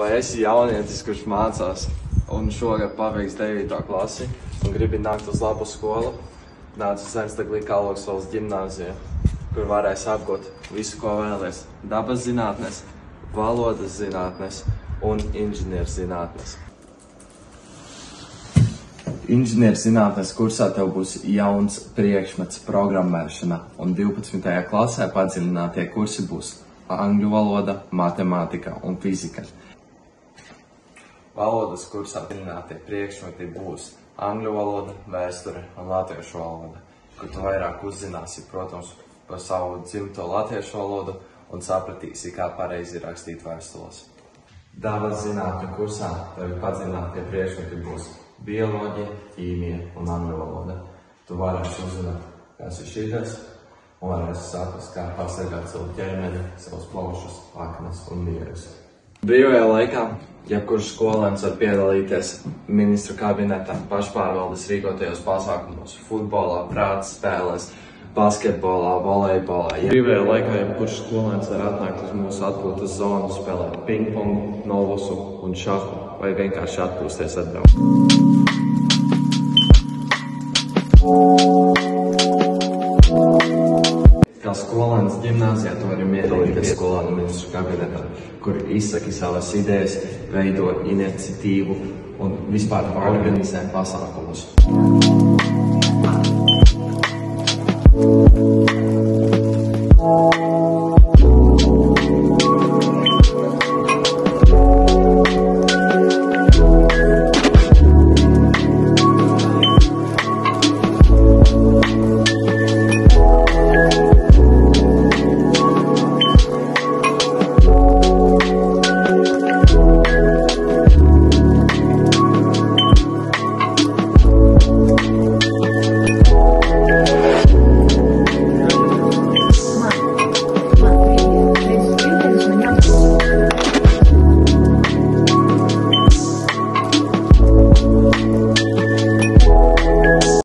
Vai esi jaunietis, kurš mācās un šogad pabeigs 9. klasi un gribi nākt uz labu skolu, nāc uz Zemstegļa Kalvoksvalas ģimnāziju, kur varēs apgūt visu, ko vēlies – dabas zinātnes, valodas zinātnes un inženierzinātnes. Inženierzinātnes kursā tev būs jauns priekšmets programmēšana, un 12. klasē padziļinātie kursi būs angļu valoda, matemātika un fizika. Valodas kursā padziļinātie priekšmeti būs angļu valoda, vēsture un latviešu valoda, kur tu vairāk uzzināsi, protams, par savu dzimto latviešu valodu un sapratīsi, kā pareizi rakstīt vēstules. Dabas zinātņu kursā tev padziļinātie priekšmeti būs bioloģija, ķīmija un angļu valoda. Tu varēsi uzzināt, kas ir šķidrs, un varēsi saprast, kā pasargāt savu ķermeni, savus plaušus, aknas un mierus. Brīvajā laikā jebkurš skolēns var piedalīties ministru kabineta pašpārvaldes rīkotajos pasākumos, futbolā, prāts spēlēs, basketbolā, volejbolā. Brīvajā laikā jebkurš skolēns var atnākt uz mūsu atpūtas zonu, spēlēt pingpongu, novusu un šahu, vai vienkārši atpūsties atbraukt. Kā skolēns ģimnāzijā tu vari piedalīties skolēnu ministru kabinetā, kur izsaki savas idejas, veido iniciatīvu un vispār organizē pasākumus.